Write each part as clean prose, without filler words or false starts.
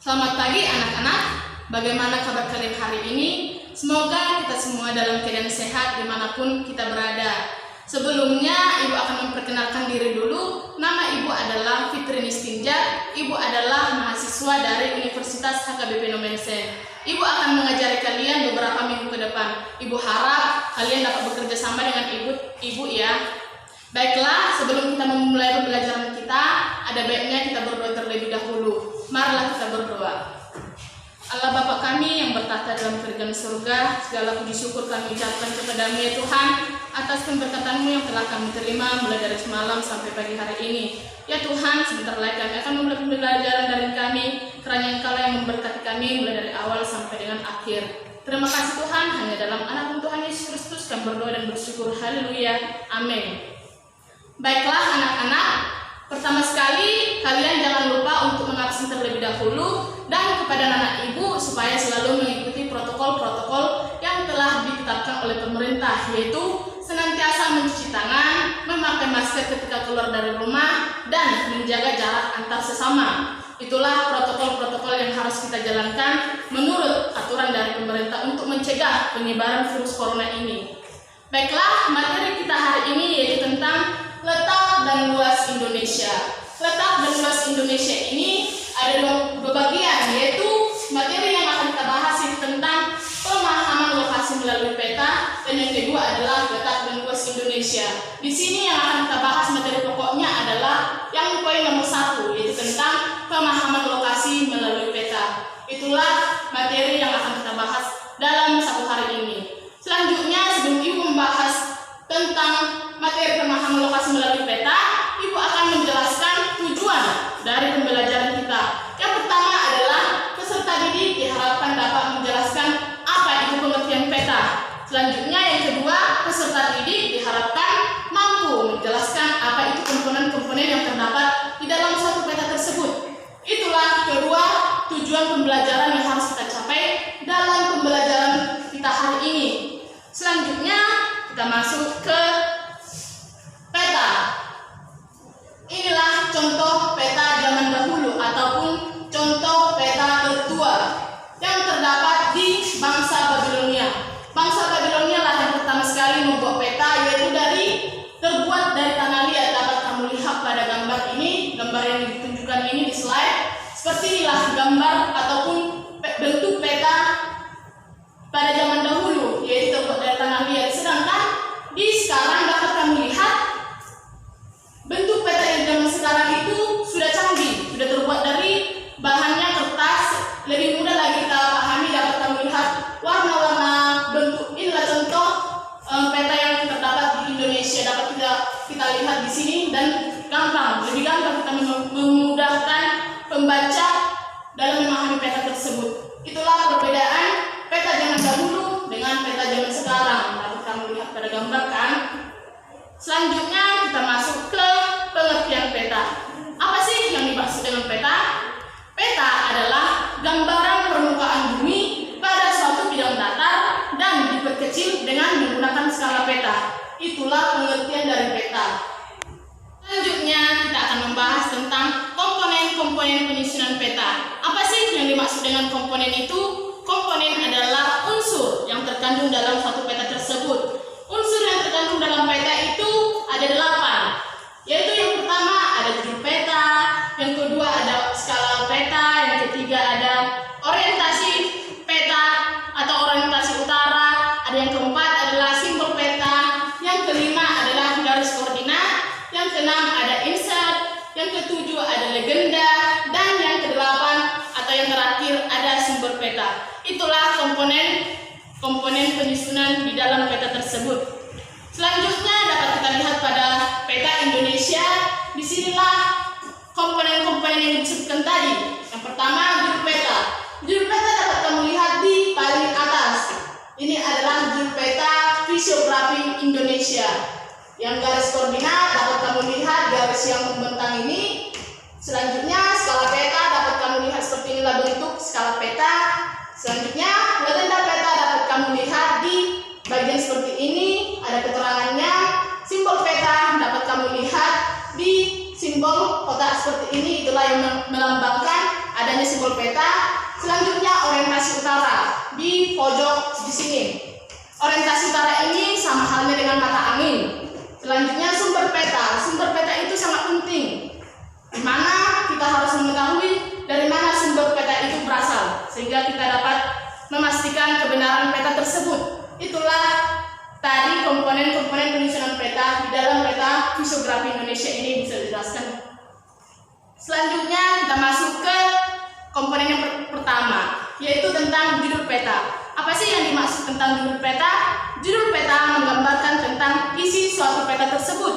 Selamat pagi anak-anak, bagaimana kabar kalian hari ini? Semoga kita semua dalam keadaan sehat dimanapun kita berada. Sebelumnya, Ibu akan memperkenalkan diri dulu. Nama Ibu adalah Fitri Nistinja. Ibu adalah mahasiswa dari Universitas HKBP Nomensen. Ibu akan mengajari kalian beberapa minggu ke depan. Ibu harap kalian dapat bekerja sama dengan ibu ya. Baiklah, sebelum kita memulai pembelajaran kita, ada baiknya kita berdoa terlebih dahulu. Marilah kita berdoa. Allah Bapa kami yang bertahta dalam kerajaan surga, segala puji syukur kami ucapkan kepadamu ya Tuhan, atas pemberkatan-Mu yang telah kami terima mulai dari semalam sampai pagi hari ini. Ya Tuhan, sebentar lagi kami akan memulai pembelajaran dari kami, kerana Engkau yang memberkati kami mulai dari awal sampai dengan akhir. Terima kasih Tuhan, hanya dalam anak Tuhan Yesus Kristus kami berdoa dan bersyukur. Haleluya, amin. Baiklah anak-anak, pertama sekali kalian jangan lupa untuk mengabsen terlebih dahulu dan kepada anak ibu supaya selalu mengikuti protokol-protokol yang telah ditetapkan oleh pemerintah, yaitu senantiasa mencuci tangan, memakai masker ketika keluar dari rumah, dan menjaga jarak antar sesama. Itulah protokol-protokol yang harus kita jalankan menurut aturan dari pemerintah untuk mencegah penyebaran virus corona ini. Baiklah, materi kita hari ini yaitu tentang letak dan luas Indonesia. Letak dan luas Indonesia ini ada dua bagian, yaitu materi yang akan kita bahas tentang pemahaman lokasi melalui peta, dan yang kedua adalah letak dan luas Indonesia. Di sini yang akan kita bahas materi pokoknya adalah yang poin nomor 1, yaitu tentang pemahaman lokasi melalui peta. Itulah materi yang akan kita bahas dalam satu hari ini. Selanjutnya, sebelum Ibu membahas tentang materi pemahaman lokasi melalui peta, Ibu akan menjelaskan tujuan dari pembelajaran kita. Yang pertama adalah peserta didik diharapkan dapat menjelaskan apa itu pengertian peta. Selanjutnya yang kedua, peserta didik diharapkan mampu menjelaskan apa itu komponen-komponen yang terdapat di dalam suatu peta tersebut. Itulah kedua tujuan pembelajaran yang harus kita capai dalam pembelajaran kita hari ini. Selanjutnya kita masuk ke peta. Inilah contoh peta zaman dahulu ataupun contoh peta tertua yang terdapat di bangsa Babilonia. Bangsa Babilonia lah yang pertama sekali membuat peta, yaitu terbuat dari tanah liat. Dapat kamu lihat pada gambar ini, gambar yang ditunjukkan ini di slide. Seperti inilah gambar ataupun bentuk peta pada zaman dahulu, yaitu terbuat dari tanah liat. Sedangkan di sekarang dapat kamu lihat bentuk peta yang zaman sekarang itu sudah canggih, sudah terbuat dari bahannya kertas, lebih mudah lagi kita pahami. Dapat kamu lihat warna-warna bentuk. Inilah contoh peta yang terdapat di Indonesia. Dapat kita lihat di sini dan lebih gampang kita memudahkan pembaca dalam memahami peta tersebut. Itulah perbedaan peta zaman dahulu dengan peta zaman sekarang. Dapat kamu lihat pada gambar kan? Selanjutnya kita masuk ke pengertian peta. Apa sih yang dimaksud dengan peta? Peta adalah gambaran permukaan bumi pada suatu bidang datar dan diperkecil dengan menggunakan skala peta. Itulah pengertian dari peta. Selanjutnya kita akan membahas tentang komponen-komponen penyusunan peta. Apa sih yang dimaksud dengan komponen itu? Komponen adalah unsur yang terkandung dalam suatu peta tersebut. Unsur yang terkandung dalam peta itu ada 8, yaitu yang pertama ada judul peta, yang kedua ada skala peta, yang ketiga ada orientasi peta atau orientasi utara, ada yang keempat adalah simbol peta, yang kelima adalah garis koordinat, yang keenam ada insert, yang ketujuh ada legenda, dan yang kedelapan atau yang terakhir ada sumber peta. Itulah komponen penyusunan di dalam peta tersebut. Selanjutnya dapat kita lihat pada peta Indonesia. Disinilah komponen-komponen yang disebutkan tadi. Yang pertama, judul peta. Judul peta dapat kamu lihat di paling atas. Ini adalah judul peta fisiografi Indonesia. Yang garis koordinat dapat kamu lihat garis yang membentang ini. Selanjutnya skala peta dapat kamu lihat seperti inilah bentuk skala peta. Selanjutnya legenda peta dapat kamu lihat di bagian seperti ini, ada keterangannya. Simbol peta dapat kamu lihat di simbol kotak seperti ini. Itulah yang melambangkan adanya simbol peta. utara di pojok di sini. Orientasi utara ini sama halnya dengan mata angin. Selanjutnya sumber peta. Sumber peta itu sangat penting, di mana kita harus mengetahui dari mana sumber peta itu berasal, sehingga kita dapat memastikan kebenaran peta tersebut. Itulah tadi komponen-komponen penyusunan peta di dalam peta fisiografi Indonesia ini bisa dijelaskan. Selanjutnya kita masuk ke komponen yang pertama, yaitu tentang judul peta. Apa sih yang dimaksud tentang judul peta? Judul peta menggambarkan tentang isi suatu peta tersebut.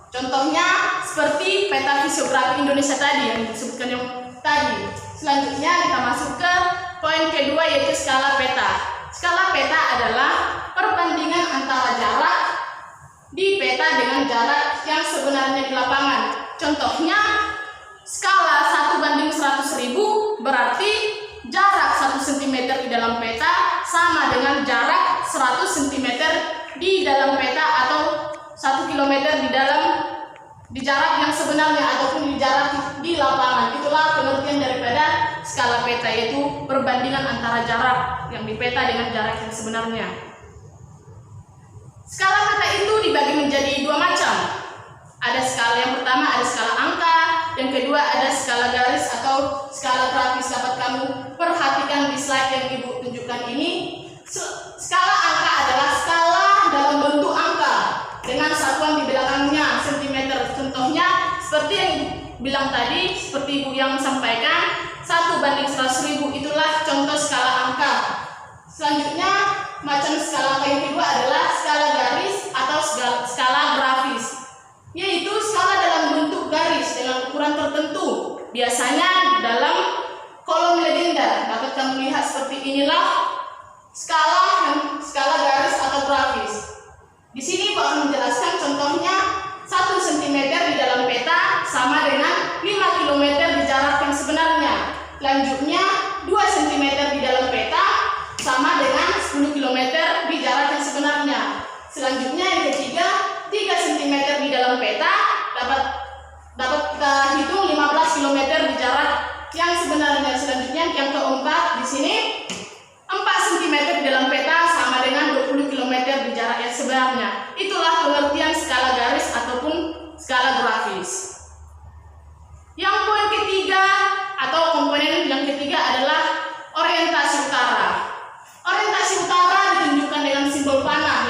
Contohnya seperti peta fisiografi Indonesia tadi yang disebutkan yang tadi. Selanjutnya kita masuk ke poin kedua, yaitu skala peta. Skala peta adalah perbandingan antara jarak di peta dengan jarak yang sebenarnya di lapangan. Contohnya skala 1:100.000 berarti jarak 1 cm di dalam peta sama dengan jarak 100 cm di dalam peta, atau 1 km di jarak yang sebenarnya ataupun di jarak di lapangan. Itulah pengertian daripada skala peta, yaitu perbandingan antara jarak yang di peta dengan jarak yang sebenarnya. Skala peta itu dibagi menjadi dua macam. Ada skala yang pertama, ada skala angka, yang kedua ada skala garis atau skala grafis. Dapat kamu perhatikan di slide yang Ibu tunjukkan ini. Skala angka adalah skala dalam bentuk angka dengan satuan di belakangnya sentimeter. Contohnya seperti yang bilang tadi, seperti Ibu yang sampaikan, 1:100.000 itulah contoh skala angka. Selanjutnya macam skala angka yang kedua adalah skala garis atau skala grafis, yaitu skala dalam bentuk garis dengan ukuran tertentu, biasanya dalam kolom legenda. Dapat kamu lihat seperti inilah skala garis atau grafis. Di sini Pak akan menjelaskan contohnya 1 cm di dalam peta sama dengan 5 km di jarak yang sebenarnya. Selanjutnya 2 cm di dalam peta sama dengan 10 km di jarak yang sebenarnya. Selanjutnya yang ketiga 3 cm di dalam peta dapat kita hitung 15 km di jarak yang sebenarnya. Selanjutnya yang keempat di sini 4 cm di dalam peta sama dengan 20 km di jarak yang sebenarnya. Itulah pengertian skala garis ataupun skala grafis. Yang poin ketiga atau komponen yang ketiga adalah orientasi utara. Orientasi utara ditunjukkan dengan simbol panah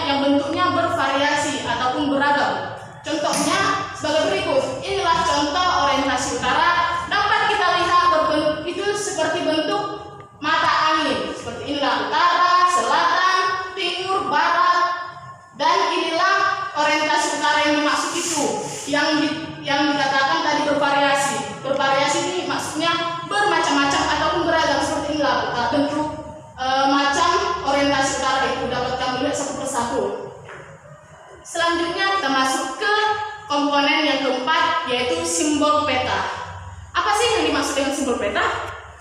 yang bentuknya bervariasi ataupun beragam. Contohnya sebagai berikut. Inilah contoh orientasi utara. Dapat kita lihat itu seperti bentuk mata angin. Seperti inilah utara, selatan, timur, barat. Dan inilah orientasi utara yang dimaksud itu. Yang dikatakan tadi bervariasi. Bervariasi ini maksudnya bermacam-macam ataupun beragam. Seperti inilah bentuk macam orientasi utara itu. Dapat kamu lihat satu persatu. Selanjutnya kita masuk ke komponen yang keempat, yaitu simbol peta. Apa sih yang dimaksud dengan simbol peta?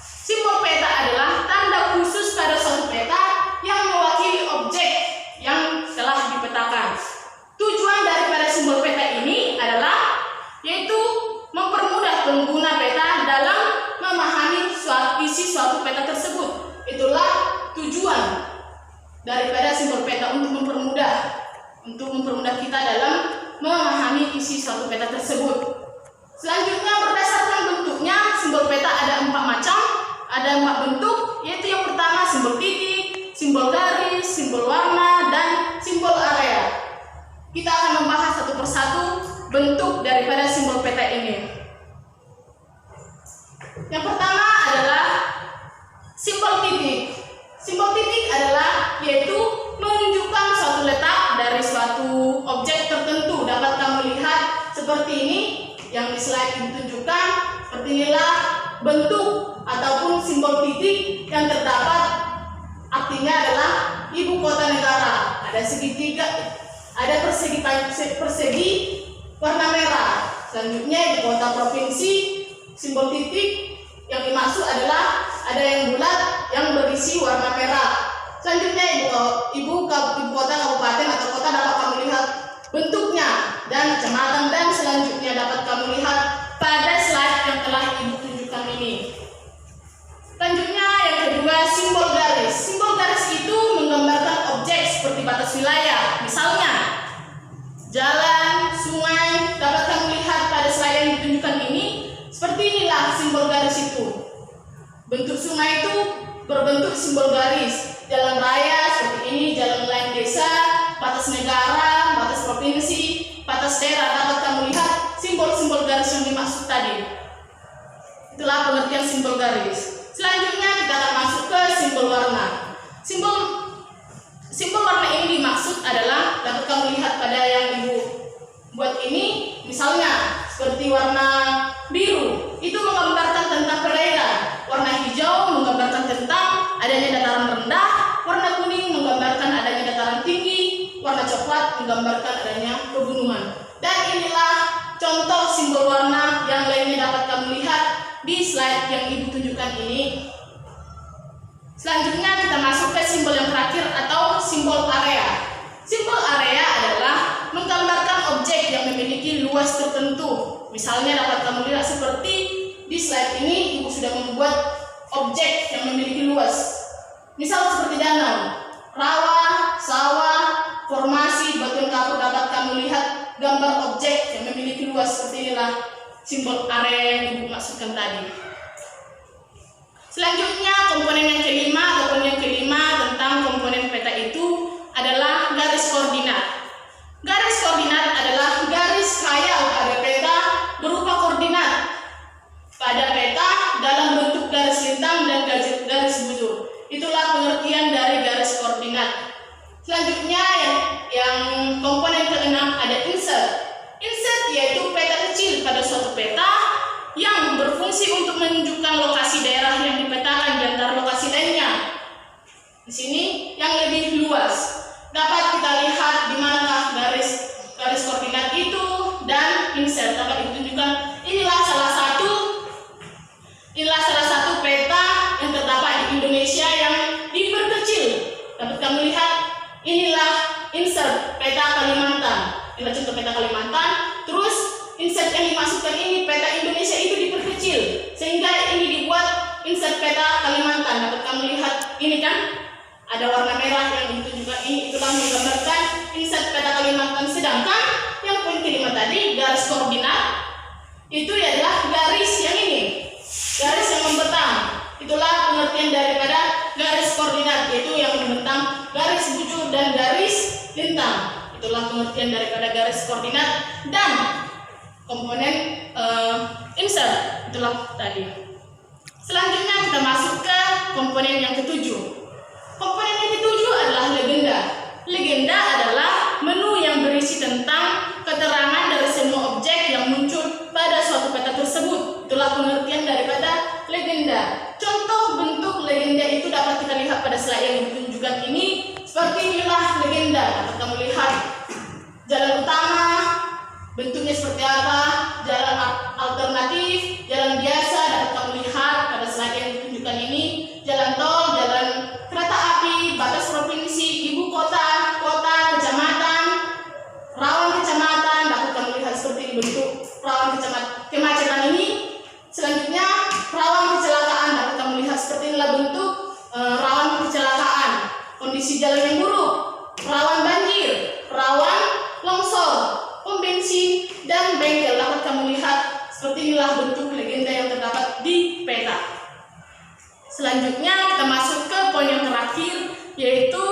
Simbol peta adalah tanda khusus pada suatu peta yang mewakili objek yang telah dipetakan. Tujuan daripada simbol peta ini adalah yaitu mempermudah pengguna peta dalam memahami isi suatu peta tersebut. Itulah tujuan daripada simbol peta, untuk mempermudah kita dalam memahami isi suatu peta tersebut. Selanjutnya berdasarkan bentuknya, simbol peta ada 4 macam, ada 4 bentuk, yaitu yang pertama simbol titik, simbol garis, simbol warna, dan simbol area. Kita akan membahas satu persatu bentuk daripada simbol peta ini. Yang pertama adalah simbol titik. Simbol titik adalah yaitu menunjukkan suatu letak dari suatu objek tertentu. Dapat kamu lihat seperti ini yang di slide ditunjukkan. Seperti inilah bentuk ataupun simbol titik yang terdapat. Artinya adalah ibu kota negara. Ada segitiga, ada persegi warna merah. Selanjutnya ibu kota provinsi, simbol titik yang dimaksud adalah ada yang bulat yang berisi warna merah. Selanjutnya ibu kota kabupaten atau kota dapat kamu lihat bentuknya, dan kecamatan, dan selanjutnya dapat kamu lihat pada slide yang telah ibu tunjukkan ini. Selanjutnya yang kedua Bentuk sungai itu berbentuk simbol garis. Jalan raya seperti ini, jalan lain desa, batas negara, batas provinsi, batas daerah. Dapat kamu lihat simbol-simbol garis yang dimaksud tadi. Itulah pengertian simbol garis. Selanjutnya kita akan masuk ke simbol warna. Simbol warna ini dimaksud adalah, dapat kamu lihat pada yang ibu buat ini, misalnya seperti warna biru itu menggambarkan tentang perairan, warna hijau menggambarkan tentang adanya dataran rendah, warna kuning menggambarkan adanya dataran tinggi, warna coklat menggambarkan adanya pegunungan. Dan inilah contoh simbol warna yang lainnya dapat kamu lihat di slide yang ibu tunjukkan ini. Selanjutnya kita masuk ke simbol yang terakhir atau simbol area. Simbol area adalah menggambarkan objek yang memiliki luas tertentu. Misalnya dapat kamu lihat seperti di slide ini, ibu sudah membuat objek yang memiliki luas. Misal seperti danau, rawa, sawah, formasi, batuan kapur. Dapat kamu lihat gambar objek yang memiliki luas seperti inilah simbol area yang ibu maksudkan tadi. Selanjutnya komponen yang kelima tentang komponen peta itu adalah garis koordinat. Garis koordinat adalah garis khayal pada peta berupa koordinat pada peta dalam bentuk garis lintang dan garis bujur. Itulah pengertian dari garis koordinat. Selanjutnya yang komponen keenam ada insert. Insert yaitu peta kecil pada suatu peta yang berfungsi untuk menunjukkan lokasi daerah yang dipetakan di antara lokasi lainnya. Di sini yang lebih luas. Dapat kita lihat di manakah garis koordinat itu dan insert dapat ditunjukkan. Inilah salah satu peta yang terdapat di Indonesia yang diperkecil. Dapat kamu lihat, inilah insert peta Kalimantan. Inilah contoh peta Kalimantan. Terus insert yang dimasukkan ini peta Indonesia itu diperkecil sehingga ini dibuat insert peta Kalimantan. Dapat kamu lihat ini kan ada warna merah yang ditunjukkan ini, itulah menggambarkan insert peta Kalimantan. Sedangkan yang poin kelima tadi garis koordinat itu adalah garis yang ini, garis yang membentang. Itulah pengertian daripada garis koordinat, yaitu yang membentang, garis bujur dan garis lintang. Itulah pengertian daripada garis koordinat dan komponen insert. Itulah tadi. Selanjutnya kita masuk ke komponen yang ketujuh. Komponen yang ketujuh adalah legenda. Legenda adalah menu yang berisi tentang keterangan dari semua objek yang muncul pada suatu peta tersebut. Itulah pengertian daripada legenda. Contoh bentuk legenda itu dapat kita lihat pada slide yang ditunjukkan ini. Seperti inilah legenda. Dapat kamu lihat jalan utama, bentuknya seperti apa, jalan alternatif, jalan biasa. Dapat kamu lihat pada slide yang ditunjukkan ini. Jalan tol, jalan kereta api, batas provinsi, ibu kota, kota, kecamatan, rawan kecamatan. Dapat kamu lihat seperti ini bentuk rawan kemacetan ini. Selanjutnya rawan kecelakaan. Dapat kamu lihat seperti inilah bentuk rawan kecelakaan. Kondisi jalan yang buruk, rawan banjir, rawan longsor, pom bensin dan bengkel. Dapat kamu lihat seperti inilah bentuk legenda yang terdapat di peta. Selanjutnya kita masuk ke poin yang terakhir, yaitu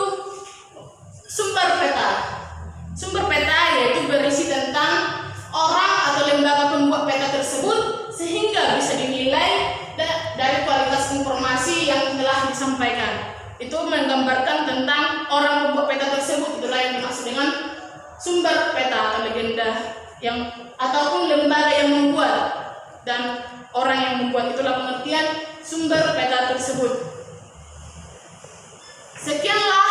sumber peta. Sumber peta yaitu berisi tentang orang atau lembaga pembuat peta tersebut sehingga bisa dinilai dari kualitas informasi yang telah disampaikan. Itu menggambarkan tentang orang pembuat peta tersebut. Itulah yang dimaksud dengan sumber peta atau legenda yang ataupun lembaga yang membuat dan orang yang membuat. Itulah pengertian sumber peta tersebut. Sekianlah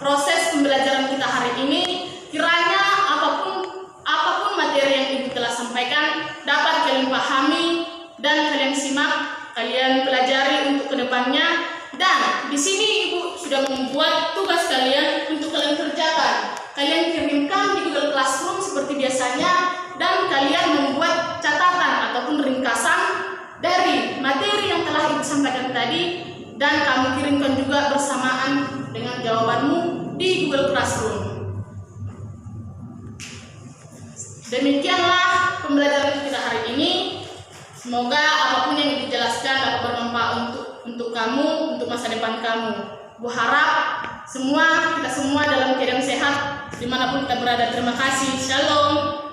proses pembelajaran kita hari ini. Kiranya apapun materi yang ibu telah sampaikan dapat kalian pahami dan kalian simak, kalian pelajari untuk kedepannya. Dan di sini ibu sudah membuat tugas kalian untuk kalian kerjakan. Kalian kirimkan di Google Classroom seperti biasanya dan kalian membuat catatan ataupun ringkasan dari materi yang telah ibu sampaikan tadi dan kamu kirimkan juga bersamaan dengan jawabanmu di Google Classroom. Demikianlah pembelajaran kita hari ini. Semoga apapun yang dijelaskan dapat bermanfaat untuk kamu, untuk masa depan kamu. Bu harap kita semua dalam keadaan sehat dimanapun kita berada. Terima kasih. Shalom.